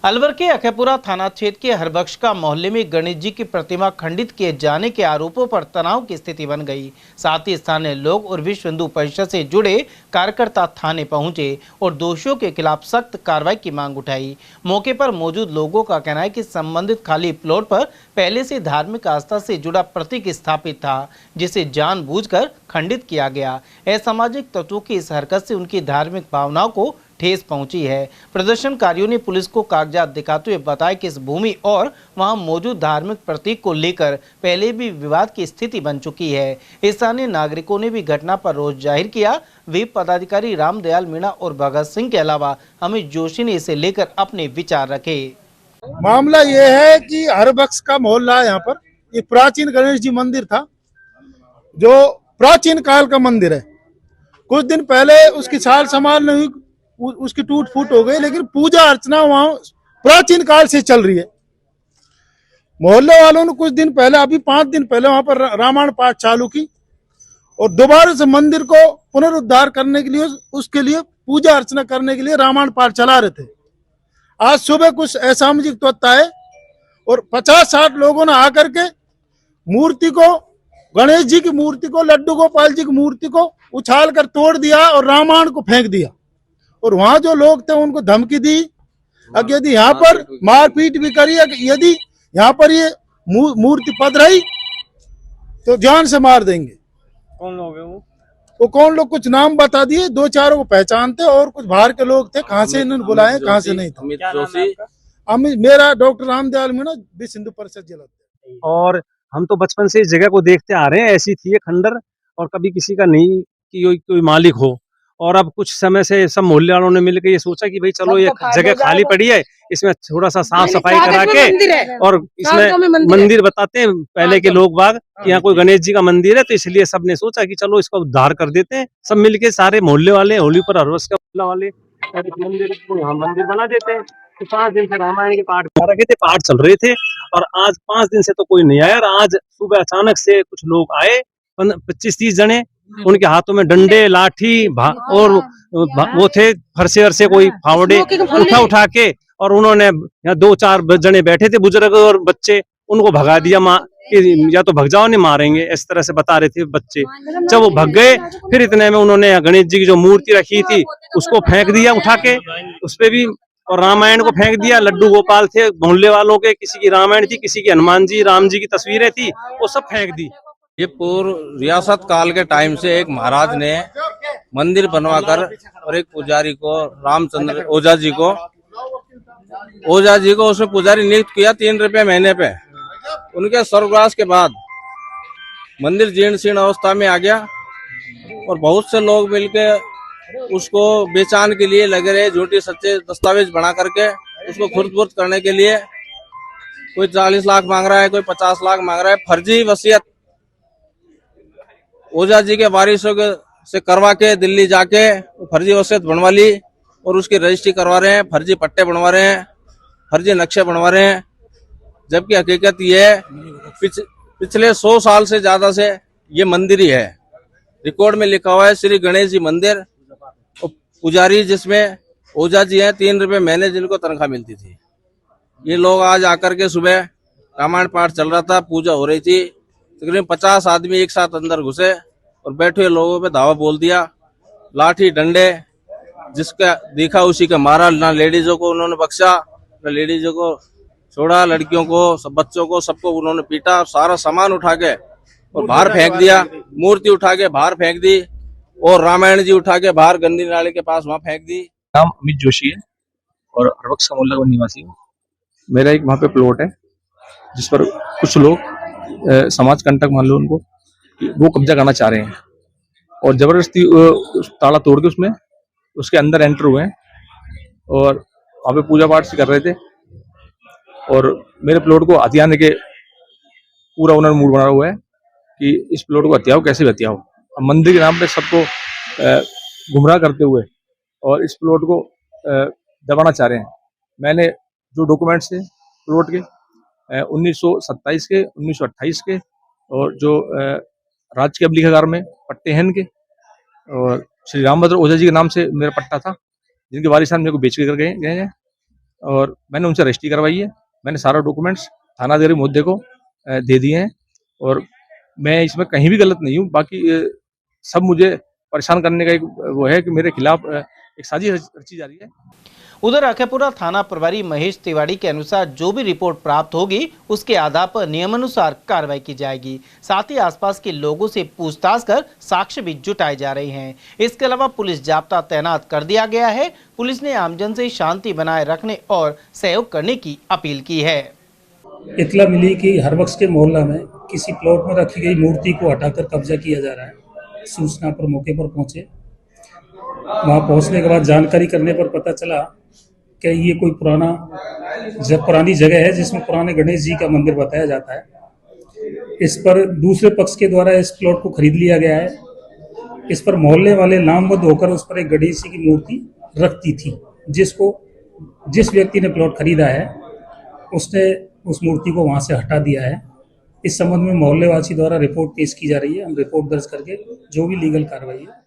अलवर के अखेपुरा थाना क्षेत्र के हरबख्शका मोहल्ले में गणेश जी की प्रतिमा खंडित किए जाने के आरोपों पर तनाव की स्थिति बन गई। साथ ही स्थानीय लोग और विश्व हिंदू परिषद से जुड़े कार्यकर्ता थाने पहुंचे और दोषियों के खिलाफ सख्त कार्रवाई की मांग उठाई। मौके पर मौजूद लोगों का कहना है कि संबंधित खाली प्लॉट पर पहले से धार्मिक आस्था से जुड़ा प्रतीक स्थापित था, जिसे जानबूझकर खंडित किया गया। असामाजिक तत्वों की इस हरकत से उनकी धार्मिक भावनाओं को ठेस पहुंची है। प्रदर्शनकारियों ने पुलिस को कागजात दिखाते हुए बताया कि इस भूमि और वहां मौजूद धार्मिक प्रतीक को लेकर पहले भी विवाद की स्थिति बन चुकी है। स्थानीय नागरिकों ने भी घटना पर रोष जाहिर किया। वे पदाधिकारी रामदयाल मीणा और भगत सिंह के अलावा अमित जोशी ने इसे लेकर अपने विचार रखे। मामला ये है कि हरबख्श का मोहल्ला है, यहाँ पर एक प्राचीन गणेश जी मंदिर था, जो प्राचीन काल का मंदिर है। कुछ दिन पहले उसकी साल संभाल नहीं हुई, उसकी टूट फूट हो गई, लेकिन पूजा अर्चना वहां प्राचीन काल से चल रही है। मोहल्ले वालों ने कुछ दिन पहले, अभी 5 दिन पहले वहां पर रामायण पाठ चालू की और दोबारा से मंदिर को पुनरुद्धार करने के लिए, उसके लिए पूजा अर्चना करने के लिए रामायण पाठ चला रहे थे। आज सुबह कुछ असामाजिक तत्व आए और 50-60 लोगों ने आकर के मूर्ति को, गणेश जी की मूर्ति को, लड्डू गोपाल जी की मूर्ति को उछाल कर तोड़ दिया और रामायण को फेंक दिया। और वहां जो लोग थे उनको धमकी दी, अगर यदि यहाँ पर मारपीट भी करी, यदि यहाँ पर ये मूर्ति पद रही तो जान से मार देंगे। कौन लोग है वो कौन लोग, कुछ नाम बता दिए, 2-4 को पहचानते और कुछ बाहर के लोग थे। कहाँ से इन्होंने बुलाए, कहाँ से नहीं थे। अमित, मेरा डॉक्टर रामदयाल मीणा, विश्व हिंदू परिषद जिला। और हम तो बचपन से इस जगह को देखते आ रहे हैं, ऐसी थी ये खंडर, और कभी किसी का नहीं कि कोई मालिक हो। और अब कुछ समय से सब मोहल्ले वालों ने मिलकर ये सोचा कि भाई चलो ये जगह खाली पड़ी है, इसमें थोड़ा सा साफ सफाई करा के और इसमें मंदिर बताते हैं पहले के लोग बाग कि यहाँ कोई गणेश जी का मंदिर है, तो इसलिए सबने सोचा कि चलो इसका उद्धार कर देते हैं। सब मिलके सारे मोहल्ले वाले, होली पर हरबख्श का मोहल्ला वाले मंदिर को यहाँ मंदिर बना देते हैं। तो 5 दिन से रामायण के पाठ रखे थे, पाठ चल रहे थे, और आज 5 दिन से तो कोई नहीं आया। और आज सुबह अचानक से कुछ लोग आए, 25-30 जने, उनके हाथों में डंडे, लाठी और वो थे फरसे वरसे, कोई फावड़े उठा के, और उन्होंने यहाँ 2-4 जने बैठे थे, बुजुर्ग और बच्चे, उनको भगा दिया। या तो भग जाओ, नहीं मारेंगे, इस तरह से बता रहे थे बच्चे। जब वो भग गए, फिर इतने में उन्होंने गणेश जी की जो मूर्ति रखी थी उसको फेंक दिया उठा के, उस पे भी, और रामायण को फेंक दिया। लड्डू गोपाल थे मोहल्ले वालों के, किसी की रामायण थी, किसी की हनुमान जी, राम जी की तस्वीरें थी, वो सब फेंक दी। ये पूर्व रियासत काल के टाइम से एक महाराज ने मंदिर बनवाकर और एक पुजारी को, रामचंद्र ओझा जी को उसमें पुजारी नियुक्त किया 3 रुपये महीने पे। उनके स्वर्गवास के बाद मंदिर जीर्ण शीर्ण अवस्था में आ गया और बहुत से लोग मिलके उसको बेचान के लिए लगे रहे, झूठी सच्चे दस्तावेज बना करके उसको खुर्द-बुर्द करने के लिए। कोई 40 लाख मांग रहा है, कोई 50 लाख मांग रहा है। फर्जी वसीयत ओझा जी के वारिसों के से करवा के दिल्ली जाके फर्जी वसीयत बनवा ली और उसकी रजिस्ट्री करवा रहे हैं, फर्जी पट्टे बनवा रहे हैं, फर्जी नक्शे बनवा रहे हैं। जबकि हकीकत ये है, पिछले 100 साल से ज्यादा से ये मंदिर ही है। रिकॉर्ड में लिखा हुआ है श्री गणेश जी मंदिर। पुजारी जिसमें ओझा जी हैं, 3 रुपये महीने जिनको तनख्वाह मिलती थी। ये लोग आज आकर के सुबह रामायण पाठ चल रहा था, पूजा हो रही थी, तकरीबन 50 आदमी एक साथ अंदर घुसे और बैठे हुए लोगों पे धावा बोल दिया, लाठी डंडे, जिसका देखा उसी का मारा। ना लेडीजों को उन्होंने बख्शा, ना लेडीजों को छोड़ा, लड़कियों को, सब बच्चों को, सबको उन्होंने पीटा। सारा सामान उठा के और बाहर फेंक दिया, मूर्ति उठा के बाहर फेंक दी और रामायण जी उठा के बाहर गंदी नाले के पास वहां फेंक दी। नाम अमित जोशी है और हरबख्श का मोहल्ला का निवासी हूँ। मेरा एक वहाँ पे प्लॉट है जिस पर कुछ लोग समाज कंटक मान लो उनको, वो कब्जा करना चाह रहे हैं और जबरदस्ती ताला तोड़ के उसमें उसके अंदर एंटर हुए हैं और वहाँ पे पूजा पाठ से कर रहे थे। और मेरे प्लॉट को हथियाने के पूरा उन्होंने मूड बना हुआ है कि इस प्लॉट को हथियाओ, कैसे भी हथियाओ। अब मंदिर के नाम पे सबको गुमराह करते हुए और इस प्लॉट को दबाना चाह रहे हैं। मैंने जो डॉक्यूमेंट्स थे प्लॉट के 1927 के, 1928 के, और जो राज के अबलिखागार में पट्टे हैं इनके, और श्री रामभद्र ओझा जी के नाम से मेरा पट्टा था, जिनके वारिसान मेरे को बेच के कर गए हैं। और मैंने उनसे रजिस्ट्री करवाई है। मैंने सारा डॉक्यूमेंट्स थानाधिकारी महोदय को दे दिए हैं और मैं इसमें कहीं भी गलत नहीं हूँ। बाकी सब मुझे परेशान करने का एक वो है कि मेरे खिलाफ एक साजिश रची जा रही है। उधर अखेपुरा थाना प्रभारी महेश तिवारी के अनुसार जो भी रिपोर्ट प्राप्त होगी उसके आधार पर नियमानुसार कार्रवाई की जाएगी। साथ ही आसपास के लोगों से पूछताछ कर साक्ष्य भी जुटाए जा रहे हैं। इसके अलावा पुलिस जाब्ता तैनात कर दिया गया है। पुलिस ने आमजन से शांति बनाए रखने और सहयोग करने की अपील की है। इतला मिली कि हरबख्श के मोहल्ला में किसी प्लॉट में रखी गई मूर्ति को हटाकर कब्जा किया जा रहा है। सूचना पर मौके पर पहुंचे। वहां पहुंचने के बाद जानकारी करने पर पता चला कि ये कोई पुरानी जगह है जिसमें पुराने गणेश जी का मंदिर बताया जाता है। इस पर दूसरे पक्ष के द्वारा इस प्लॉट को खरीद लिया गया है। इस पर मोहल्ले वाले नामबद्ध होकर उस पर एक गणेश जी की मूर्ति रखती थी, जिस व्यक्ति ने प्लॉट खरीदा है उसने उस मूर्ति को वहां से हटा दिया है। इस संबंध में मोहल्लेवासी द्वारा रिपोर्ट पेश की जा रही है। हम रिपोर्ट दर्ज करके जो भी लीगल कार्रवाई है